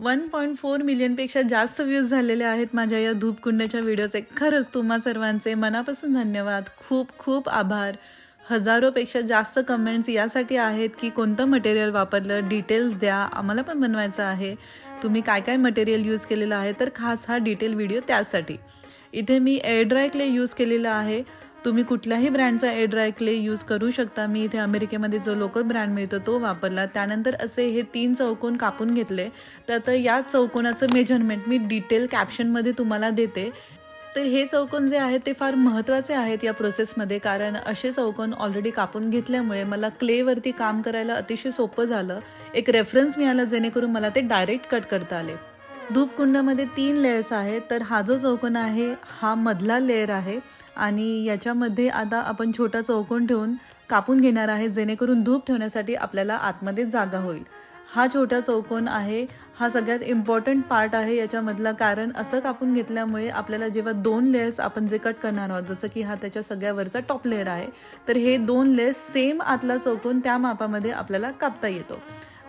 1.4 मिलियनपेक्षा जास्त व्ह्यूज झालेले आहेत माझ्या या धूपकुंडाच्या व्हिडिओचे. खरंच तुम्हा सर्वांचे मनापासून धन्यवाद. खूप खूप आभार. हजारोपेक्षा जास्त कमेंट्स यासाठी आहेत की कोणतं मटेरियल वापरलं, डिटेल्स द्या, आम्हाला पण बनवायचं आहे. तुम्ही काय काय मटेरियल यूज केलेलं आहे, तर खास हा डिटेल व्हिडिओ त्यासाठी. इथे मी एअर ड्राय क्ले यूज केलेला आहे. तुम्ही कुठल्याही ब्रँडचा एअर ड्राय क्ले यूज करू शकता. मी इथे अमेरिकेमध्ये जो लोकल ब्रँड मिळतो तो वापरला. त्यानंतर असे हे 3 चौकोन कापून घेतले. तर आता या चौकोनाचं मेजरमेंट मी डिटेल कॅप्शनमध्ये तुम्हाला देते. तर हे चौकोन जे आहेत ते फार महत्त्वाचे आहेत या प्रोसेसमध्ये, कारण असे चौकोन ऑलरेडी कापून घेतल्यामुळे मला क्लेवरती काम करायला अतिशय सोपं झालं. एक रेफरन्स मिळाला जेणेकरून मला ते डायरेक्ट कट करता आले. धूपकुंडामध्ये 3 लेयर्स आहेत. तर हा जो चौकोन आहे हा मधला लेयर आहे आणि याच्यामध्ये आता आपण छोटा चौकोन ठेवून कापून घेणार आहे जेणेकरून धूप ठेवण्यासाठी आपल्याला आतमध्ये जागा होईल. हा छोटा चौकोन आहे, हा सगळ्यात इम्पॉर्टंट पार्ट आहे याच्यामधला, कारण असं कापून घेतल्यामुळे आपल्याला जेव्हा 2 लेयर्स आपण जे कट करणार आहोत, जसं की हा त्याच्या सगळ्यावरचा टॉप लेयर आहे, तर हे 2 लेयर्स सेम आतला चौकोन त्या मापामध्ये आपल्याला कापता येतो.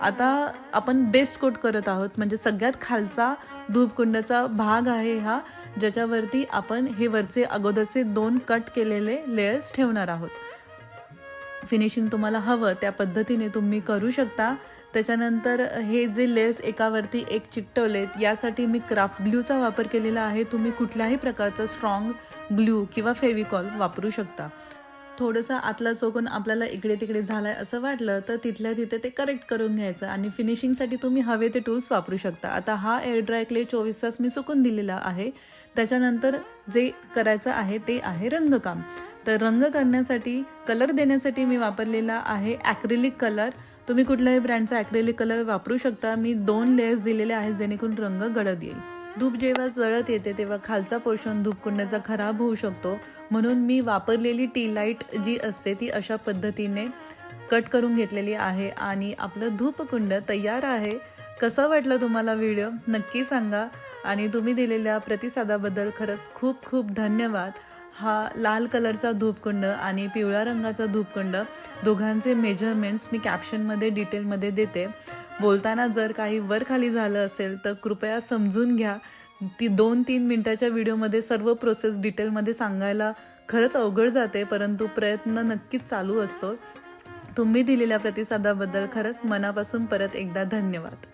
आता आपण बेस कोट करत आहोत, म्हणजे सगळ्यात खालचा धूपकुंडाचा भाग आहे हा, ज्याच्यावरती आपण हे वरचे अगोदरचे 2 कट केलेले लेयर्स ठेवणार आहोत. फिनिशिंग तुम्हाला हवं त्या पद्धतीने तुम्ही करू शकता. त्याच्यानंतर हे जे लेयर्स एकावरती एक चिकटवलेत, यासाठी मी क्राफ्ट ग्लूचा वापर केलेला आहे. तुम्ही कुठल्याही प्रकारचा स्ट्रॉंग ग्लू किंवा फेविकॉल वापरू शकता. थोडंसं आतला चौकोन आपल्याला इकडे तिकडे झालाय असं वाटलं तर तिथल्या तिथे ते करेक्ट करून घ्यायचं आणि फिनिशिंगसाठी तुम्ही हवे ते टूल्स वापरू शकता. आता हा एअर ड्राय क्ले 24 तास मी सुकून दिलेला आहे. त्याच्यानंतर जे करायचं आहे ते आहे रंगकाम. तर रंग करण्यासाठी, कलर देण्यासाठी मी वापरलेला आहे ॲक्रिलिक कलर. तुम्ही कुठल्याही ब्रँडचा ॲक्रिलिक कलर वापरू शकता. मी 2 लेयर्स दिलेले आहेत जेणेकरून रंग गडद येईल. धूप जेव्हा जळत येते तेव्हा खालचा पोर्शन धूपकुंडाचा खराब होऊ शकतो, म्हणून मी वापरलेली टी लाईट जी असते ती अशा पद्धतीने कट करून घेतलेली आहे आणि आपलं धूपकुंड तयार आहे. कसं वाटलं तुम्हाला व्हिडिओ नक्की सांगा आणि तुम्ही दिलेल्या प्रतिसादाबद्दल खरंच खूप खूप धन्यवाद. हा लाल कलरचा धूपकुंड आणि पिवळ्या रंगाचा धूपकुंड दोघांचे मेजरमेंट्स मी कॅप्शनमध्ये डिटेलमध्ये देते. बोलताना जर काही वर खाली झालं असेल तर कृपया समजून घ्या. ती 2-3 मिनिटाच्या व्हिडिओमध्ये सर्व प्रोसेस डिटेलमध्ये सांगायला खरंच अवघड जाते, परंतु प्रयत्न नक्कीच चालू असतो. तुम्ही दिलेल्या प्रतिसादाबद्दल खरंच मनापासून परत एकदा धन्यवाद.